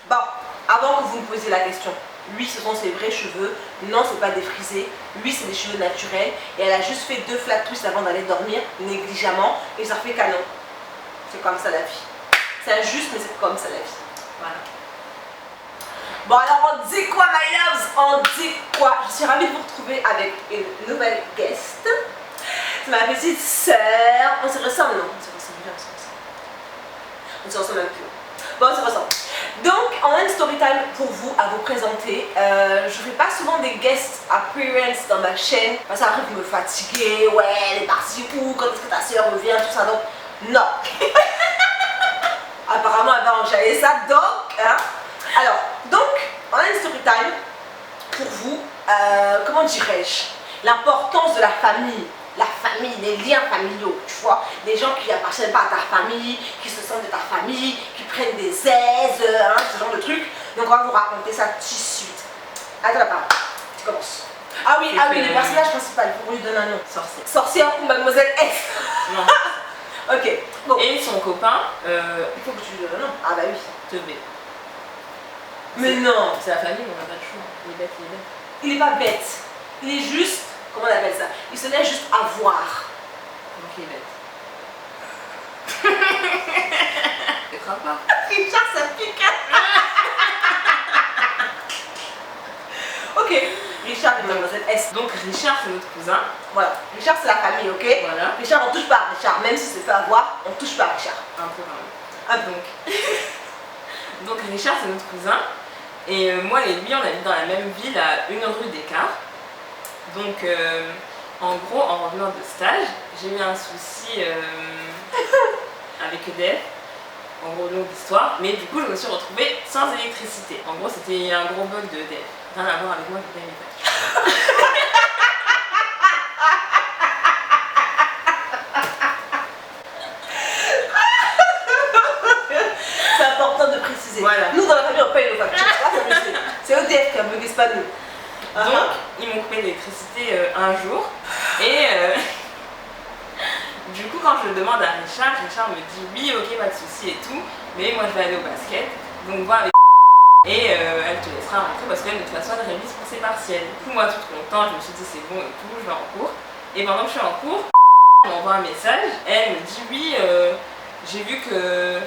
Bon, avant que vous me posiez la question, lui ce sont ses vrais cheveux, non c'est pas défrisé, lui c'est des cheveux naturels et elle a juste fait 2 flat twists avant d'aller dormir, négligemment, et ça fait canon. C'est comme ça la vie. C'est injuste mais c'est comme ça la vie. Voilà. Bon alors on dit quoi my loves? On dit quoi? Je suis ravie de vous retrouver avec une nouvelle guest. C'est ma petite sœur. On se ressemble, non? On se ressemble bien, on se ressemble un peu. Bon, on se ressemble. Donc, on a une story time pour vous à vous présenter. Je fais pas souvent des guest appearances dans ma chaîne parce qu'après vous me fatiguez. Ouais, elle est partie où? Quand est-ce que ta soeur revient? Tout ça. Donc, non. Apparemment, elle va enchaîner ça. Donc, hein. Alors, on a une story time pour vous. Comment dirais-je? L'importance de la famille. La famille, les liens familiaux, tu vois, des gens qui n'appartiennent pas à ta famille, qui se sentent de ta famille, qui prennent des aises, hein, ce genre de trucs. Donc on va vous raconter ça tout de suite. Attends la parole, tu commences. Ah oui, le personnage principal, il faut qu'on lui donne un nom. Sorcière. Sorcière ou Mademoiselle S. Non. Ok, bon. Et son copain, il faut que tu lui donnes un nom. Ah bah oui. Teubé. Mais non. C'est la famille, on n'a pas le choix. Il est bête, il est bête. Il est pas bête. Il est juste, comment on appelle ça? Il se laisse juste avoir. Donc il est bête. Tu crois pas? Richard, ça pique. Ok, Richard et Mademoiselle S. Donc Richard, c'est notre cousin. Voilà, Richard c'est la famille, ok? Voilà. Richard, on touche pas à Richard, même s'il se fait avoir, on touche pas à Richard. Un peu quand même. Ah donc. Donc Richard, c'est notre cousin. Et moi et lui, on habite dans la même ville à 1 rue d'écart. Donc, en gros, en revenant de stage, j'ai eu un souci avec EDF. En gros, longue histoire. Mais du coup, je me suis retrouvée sans électricité. En gros, c'était un gros bug de EDF. Rien à voir avec moi, je paye mes factures. C'est important de préciser. Voilà. Nous, dans la famille, on paye nos factures. C'est EDF qui a bugué, c'est pas nous. Donc, ils m'ont coupé l'électricité un jour. Et du coup, quand je le demande à Richard, Richard me dit oui, ok, pas de souci et tout. Mais moi, je vais aller au basket. Donc, vois avec et elle te laissera rentrer parce qu'elle, de toute façon, elle révise pour ses partiels. Du coup, moi, tout content, je me suis dit c'est bon et tout, je vais en cours. Et pendant que je suis en cours, elle m'envoie un message. Elle me dit oui, j'ai vu que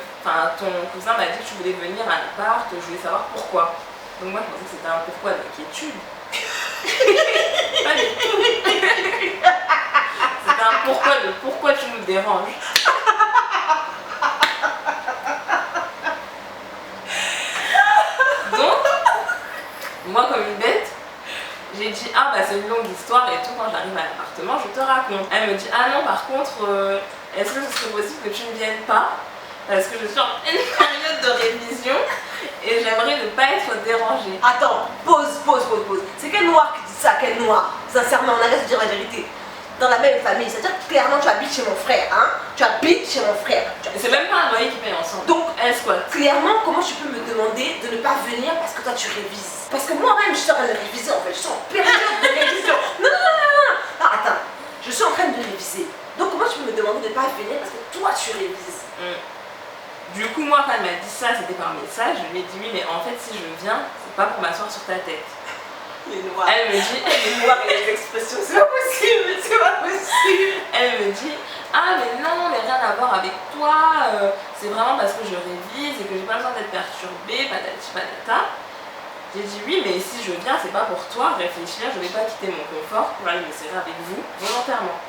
ton cousin m'a dit que tu voulais venir à l'appart, je voulais savoir pourquoi. Donc, moi, je pensais que c'était un pourquoi d'inquiétude. Pas du tout. C'est un pourquoi tu nous déranges. Donc, moi comme une bête, j'ai dit ah bah c'est une longue histoire et tout, quand j'arrive à l'appartement je te raconte. Elle me dit ah non par contre est-ce que ce serait possible que tu ne viennes pas parce que je suis en pleine période de révision et j'aimerais ne pas être dérangée. Attends, pause. C'est quel noir qui dit ça? Quel noir? Sincèrement, on arrête de dire la vérité. Dans la même famille, c'est-à-dire que clairement tu habites chez mon frère, hein? Tu habites chez mon frère. C'est même pas un loyer qui paye ensemble. Donc, elle squatte. Clairement, comment tu peux me demander de ne pas venir parce que toi tu révises? Parce que moi-même je suis en train de réviser en fait, je suis en période de révision. Non, attends, je suis en train de réviser. Donc comment tu peux me demander de ne pas venir parce que toi tu révises? Du coup, moi quand elle m'a dit ça, c'était par message, je lui ai dit oui, mais en fait si je viens, c'est pas pour m'asseoir sur ta tête. Les noirs. Elle me dit, les noirs et les expressions, c'est pas possible, c'est pas possible. Elle me dit, ah mais non, mais rien à voir avec toi, c'est vraiment parce que je révise et que j'ai pas besoin d'être perturbée, patati patata. J'ai dit oui, mais si je viens, c'est pas pour toi, réfléchir, je vais pas quitter mon confort pour aller me serrer avec vous volontairement.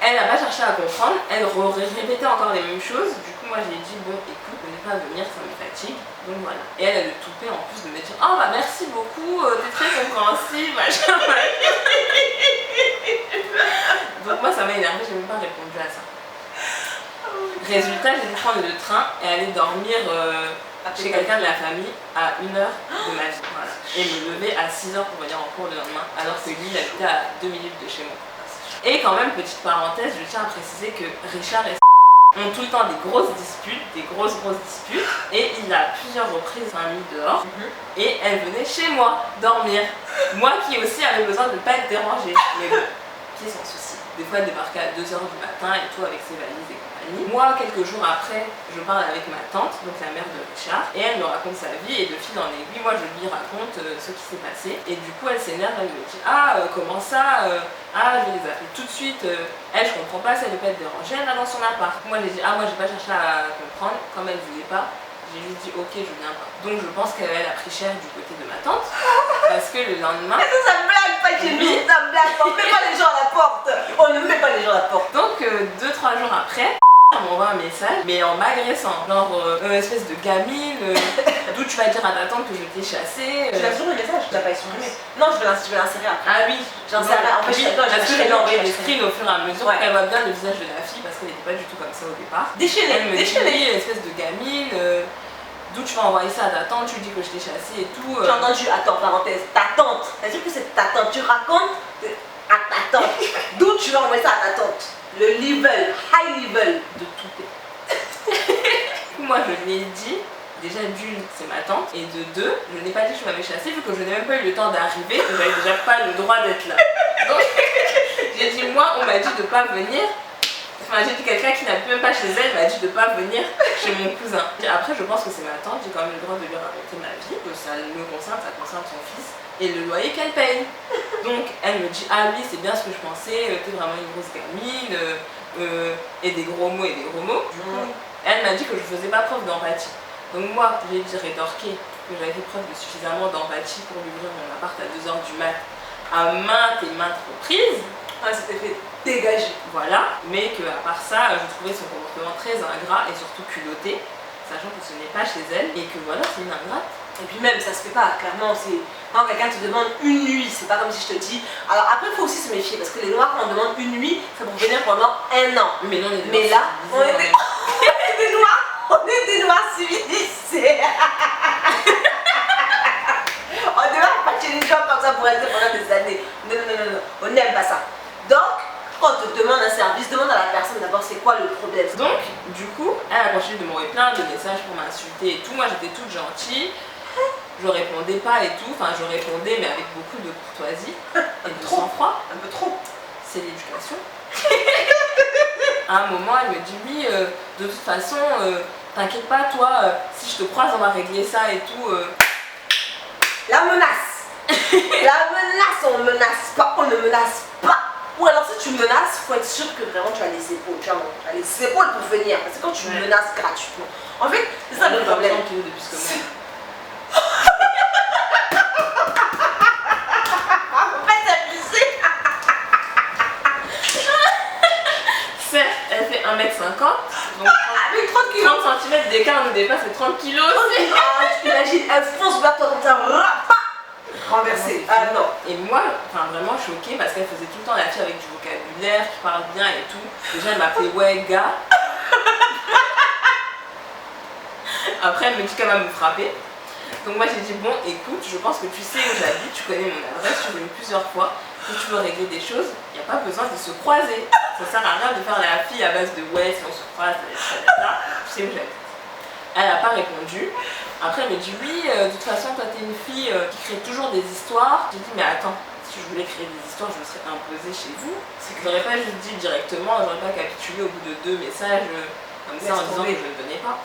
Elle n'a pas cherché à comprendre, elle répétait encore les mêmes choses. Du coup, moi j'ai dit bon, écoute, ne pas venir, ça me fatigue. Donc voilà. Et elle a le toupet en plus de me dire oh bah merci beaucoup, t'es très compréhensive, machin. Donc moi ça m'a énervé, j'ai même pas répondu à ça. Résultat, j'ai dû prendre le train et aller dormir chez quelqu'un de la famille à 1 heure de ma vie. Voilà. Et me lever à 6 heures pour venir en cours le lendemain, alors que lui il habitait à 2 minutes de chez moi. Et quand même, petite parenthèse, je tiens à préciser que Richard et ont tout le temps des grosses disputes, et il a à plusieurs reprises mis dehors, et elle venait chez moi dormir. Moi qui aussi avais besoin de ne pas être dérangée. Mais bon, qui s'en soucie? des fois elle débarquait à 2h du matin et tout avec ses valises et compagnie. Moi, quelques jours après, je parle avec ma tante, donc la mère de Richard, et elle me raconte sa vie et de fil en aiguille, moi je lui raconte ce qui s'est passé. Et du coup, elle s'énerve, elle me dit comment ça je vais les appeler tout de suite. Elle, je comprends pas, ça ne peut pas être dérangée, elle va dans son appart. Moi, j'ai dit moi j'ai pas cherché à comprendre, comme elle voulait pas. J'ai juste dit ok, je viens pas. Donc je pense qu'elle a pris cher du côté de ma tante. Parce que le lendemain. Est-ce que ça blague pas chez nous? Ça blague pas. On met pas les gens à la porte. On ne met pas les gens à la porte. Donc 2-3 jours après, elle m'envoie un message, mais en m'agressant. Genre espèce de gamine, d'où tu vas dire à ta tante que je t'ai chassée. Tu l'as toujours le message? Tu l'as pas supprimé? Non, je vais l'insérer après. Ah oui, j'insérerai. En fait, parce que je vais envoyer des screens au fur et à mesure ouais. qu'elle voit bien le visage de la fille parce qu'elle n'était pas du tout comme ça au départ. Déchaînée. Elle me dit oui, espèce de gamine. D'où tu vas envoyer ça à ta tante, tu dis que je t'ai chassé et tout. J'ai entendu, attends, parenthèse, ta tante. C'est-à-dire que c'est ta tante. Tu racontes à ta tante. D'où tu vas envoyer ça à ta tante? Le level, high level de tout est. Moi, je lui ai dit, déjà d'une, c'est ma tante, et de deux, je n'ai pas dit que je m'avais chassé vu que je n'ai même pas eu le temps d'arriver, que j'avais déjà pas le droit d'être là. Donc, j'ai dit, moi, on m'a dit de pas venir. Enfin, j'ai dit quelqu'un qui n'habite même pas chez elle m'a dit de pas venir chez mon cousin. Après, je pense que c'est ma tante, j'ai quand même le droit de lui raconter ma vie, que ça me concerne, ça concerne son fils, et le loyer qu'elle paye. Donc, elle me dit, ah oui, c'est bien ce que je pensais, t'es vraiment une grosse gamine, et des gros mots et des gros mots. Du coup, elle m'a dit que je faisais pas preuve d'empathie. Donc moi, j'ai dit rétorqué que j'avais fait preuve de suffisamment d'empathie pour lui ouvrir mon appart à 2h du mat à maintes et maintes reprises. C'était fait dégager. Voilà, mais qu'à part ça, je trouvais son comportement très ingrat et surtout culotté, sachant que ce n'est pas chez elle et que voilà, c'est une ingrate. Et puis même, ça se fait pas, clairement, c'est... Quand quelqu'un te demande une nuit, c'est pas comme si je te dis... Alors après, il faut aussi se méfier, parce que les noirs, quand on demande une nuit, ça peut venir pendant 1 an. Mais non, les noirs, mais là, on est des noirs, on est des noirs civilisés. On ne va pas chez les gens comme ça pour rester pendant des années. Non, non, non, non, on n'aime pas ça. Donc, quand on te demande un service, demande à la personne d'abord c'est quoi le problème. Donc, du coup, elle a continué de m'envoyer plein de messages pour m'insulter et tout. Moi, j'étais toute gentille. Je répondais pas et tout. Enfin, je répondais, mais avec beaucoup de courtoisie et de sang-froid. Un peu trop. C'est l'éducation. À un moment, elle me dit oui, de toute façon, t'inquiète pas, toi, si je te croise, on va régler ça et tout. La menace. La menace, on menace pas, on ne menace pas. Ou alors si tu menaces, il faut être sûr que vraiment tu as les épaules. Tu as les épaules pour venir. Parce que quand tu menaces gratuitement. En fait, c'est ça le problème. Certes, elle fait 1m50. Donc avec 30 kg. 30 cm d'écart nous dépasse les 30 kg. Tu imagines, elle fonce vers toi comme ça. Renversée. Ah non. Et moi, enfin vraiment choquée parce qu'elle faisait tout le temps la fille avec du vocabulaire, qui parle bien et tout. Déjà, elle m'appelait ouais gars. Après, elle me dit qu'elle va me frapper. Donc moi j'ai dit bon écoute, je pense que tu sais où j'habite, tu connais mon adresse, je suis venue plusieurs fois. Si tu veux régler des choses, il n'y a pas besoin de se croiser. Ça sert à rien de faire la fille à base de ouais, si on se croise, tu sais où j'habite. Elle n'a pas répondu. Après elle me dit oui, de toute façon toi t'es une fille qui crée toujours des histoires. J'ai dit mais attends, si je voulais créer des histoires, je me serais imposée chez vous. C'est que j'aurais pas juste dit directement, j'aurais pas capitulé au bout de 2 messages comme ça en disant que je ne venais pas.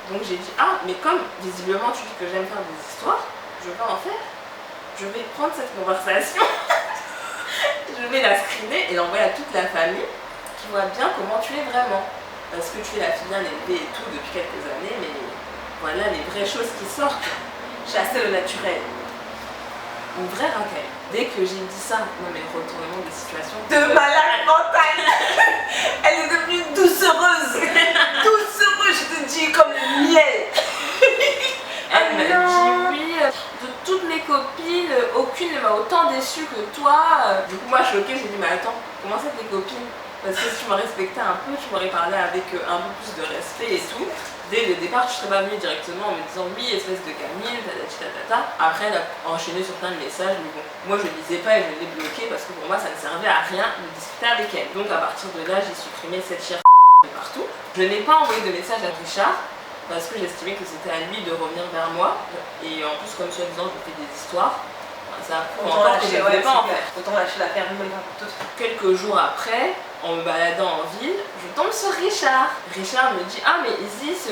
Donc j'ai dit ah mais comme visiblement tu dis que j'aime faire des histoires, je vais en faire. Je vais prendre cette conversation, je vais la screener et l'envoyer à toute la famille qui voit bien comment tu es vraiment. Parce que tu es la fille bien élevée et tout depuis quelques années, mais voilà les vraies choses qui sortent. Chasser le naturel. Une vraie racaille. Dès que j'ai dit ça, non mais retournement des situations. De malade mentale. Elle est devenue doucereuse. Doucereuse, je te dis, comme le miel. Elle m'a dit oui, de toutes mes copines, aucune ne m'a autant déçue que toi. Du coup moi choquée, j'ai dit mais attends, comment ça tes copines? Parce que si tu m'aurais respecté un peu, tu m'aurais parlé avec un peu plus de respect et tout. Dès le départ, je serais pas venue directement en me disant oui, espèce de gamine, tatata. Après, elle a enchaîné sur plein de messages, mais bon, moi je lisais pas et je l'ai bloqué parce que pour moi ça ne servait à rien de discuter avec elle. Donc à partir de là, j'ai supprimé cette chère de partout. Je n'ai pas envoyé de message à Richard parce que j'estimais que c'était à lui de revenir vers moi. Et en plus, comme soi-disant, je fais des histoires. ça prouve Autant encore que je lâcher, ne voulais ouais, pas en c'est faire. clair. Autant lâcher l'affaire, même pas pour tout. Quelques jours après, en me baladant en ville, je tombe sur Richard. Richard me dit, ah mais Isis,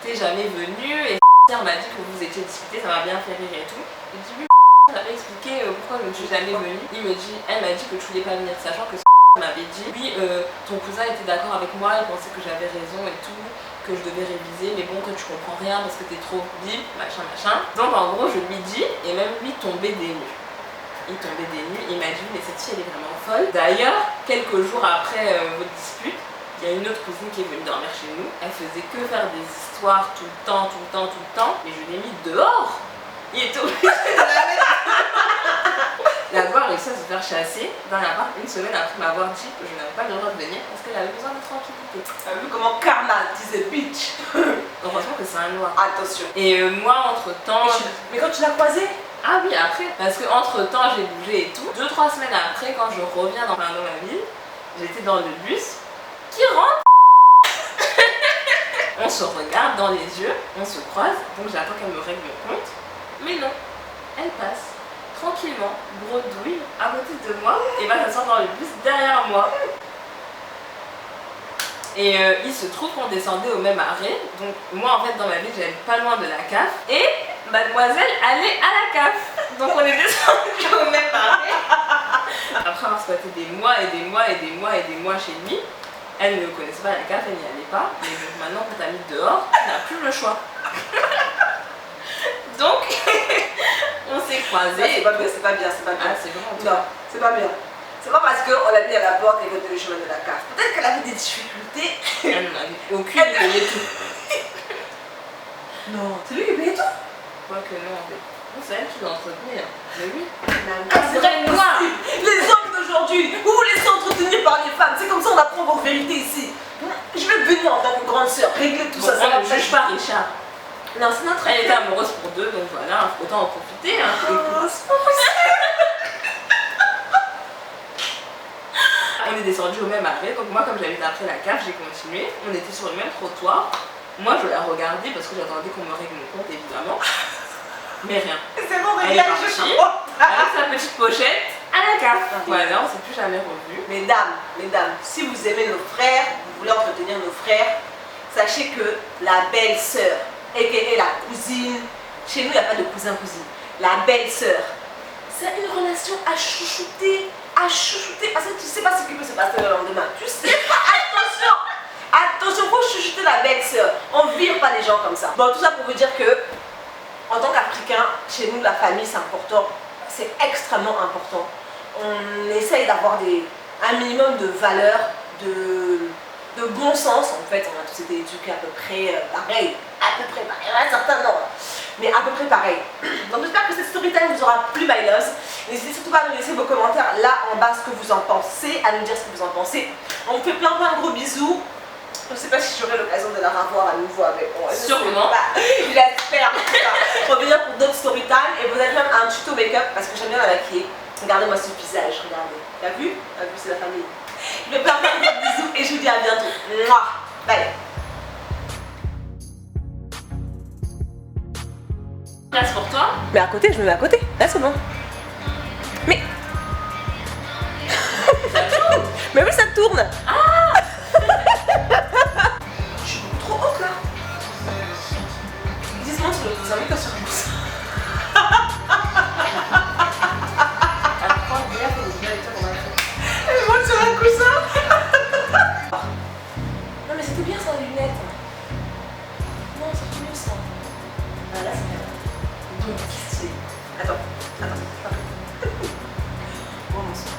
t'es jamais venue et m'a dit que vous étiez discuté, ça m'a bien fait rire et tout. Je dis oui, j'avais expliqué pourquoi je ne suis jamais venue. Il me dit, elle m'a dit que tu voulais pas venir, sachant que m'avait dit, oui, ton cousin était d'accord avec moi, il pensait que j'avais raison et tout, que je devais réviser, mais bon, que tu comprends rien parce que t'es trop bip, machin, machin. Donc en gros, je lui dis, et même lui tombait des nues. Il tombait des nues, il m'a dit, mais cette fille, elle est vraiment folle. D'ailleurs, quelques jours après votre dispute, il y a une autre cousine qui est venue dormir chez nous. Elle faisait que faire des histoires tout le temps, et je l'ai mis dehors. Il était obligé de la mettre. La voix a réussi à se faire chasser dans l'appart une semaine après m'avoir dit que je n'avais pas le droit de venir parce qu'elle avait besoin de tranquillité. T'as vu comment Karma disait bitch? Heureusement que c'est un noir. Attention. Et moi, entre temps. Mais quand tu l'as croisé? Ah oui, après. Parce que entre temps, j'ai bougé et tout. 2-3 semaines après, quand je reviens dans ma ville, j'étais dans le bus qui rentre. On se regarde dans les yeux, on se croise, donc j'attends qu'elle me règle mon compte. Mais non, elle passe tranquillement, bredouille, à côté de moi et va s'asseoir dans le bus derrière moi. Et il se trouve qu'on descendait au même arrêt. Donc moi en fait dans ma ville j'habite pas loin de la CAF. Et mademoiselle allait à la CAF. Donc on est descendu au même arrêt. Après avoir squatté des mois et des mois et des mois et des mois chez lui, elle ne connaissait pas la CAF, elle n'y allait pas. Mais donc maintenant que t'as mis dehors, tu n'as plus le choix. Donc on s'est croisés. C'est pas bien, c'est pas bien, c'est pas bien. Ah, c'est vraiment non, c'est pas bien. C'est pas parce qu'on l'a mis à la porte et qu'on était le chemin de la carte. Peut-être qu'elle avait des difficultés. Elle n'en avait aucune, elle payait tout. Non, c'est lui qui payait tout. Quoi que non, en fait. Non, c'est elle qui l'entretenait. Hein. Mais oui. C'est vrai, moi. Les hommes d'aujourd'hui, vous vous laissez entretenir par les femmes. C'est comme ça on apprend vos vérités ici. Je vais venir en tant que grande sœur, régler tout Bon, ça. on ne juge pas Richard. Non, c'est notre. Elle était amoureuse pour deux, donc voilà, autant en profiter. Hein, c'est pas possible. On est descendu au même arrêt, donc moi comme j'habite après la cave, j'ai continué. On était sur le même trottoir. Moi je la regardais parce que j'attendais qu'on me règle mon compte évidemment. Mais rien. C'est bon, Elle est partie avec sa petite pochette à la cave. Voilà, on s'est plus jamais revus. Mesdames, si vous aimez nos frères, vous voulez entretenir nos frères, sachez que la belle-sœur, aka la cousine, chez nous il n'y a pas de cousin-cousine, la belle-sœur, c'est une relation à chouchouter, parce que tu sais pas ce qui peut se passer le lendemain. Tu sais pas, attention, faut chouchouter la belle-sœur. On ne vire pas les gens comme ça. Bon, tout ça pour vous dire que, en tant qu'Africains, chez nous la famille c'est important, c'est extrêmement important. On essaye d'avoir un minimum de valeurs, de bon sens. En fait, on a tous été éduqués à peu près pareil. Il y en a certains non, mais à peu près pareil. Donc j'espère que cette story time vous aura plu, my loves. N'hésitez surtout pas à nous laisser vos commentaires là en bas ce que vous en pensez, à nous dire ce que vous en pensez. On vous fait plein de gros bisous. Je ne sais pas si j'aurai l'occasion de la revoir à nouveau avec moi. Sûrement. J'espère. Revenir pour d'autres story time et vous avez même un tuto make-up parce que j'aime bien la maquiller. Regardez-moi ce visage, regardez. T'as vu? C'est la famille. Je vais plein de gros bisous et je vous dis à bientôt. Mouah. Bye. Place pour toi. Mais à côté, je me mets à côté. Là, c'est bon. Mais. Ça tourne. Mais oui, ça tourne. Ah. Je suis beaucoup trop haute là. Dis-moi sur le coussin, mais pas sur le coussin. Apprends bien pour nous dire et toi qu'on va faire. Et moi sur un coussin. Non, mais c'était bien ça, les lunettes. Non, c'est mieux ça. Ah là, c'est bien. Donc, qu'est-ce que c'est? Attends. Bon, on s'en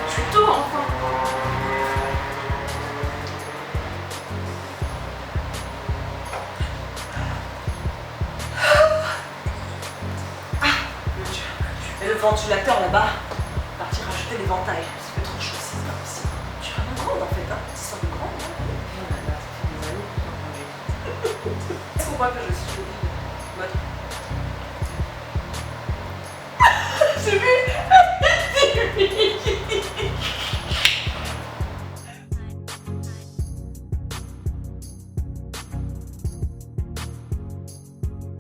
Je suis tôt enfin. Et le ventilateur là-bas, partir rajouter l'éventail. Ça fait trop chaud, c'est pas possible. Je suis vraiment grande en fait, hein. C'est ça de grande, hein. Oh là là, ça fait des années que je t'en parle. Est-ce qu'on voit que je suis jolie?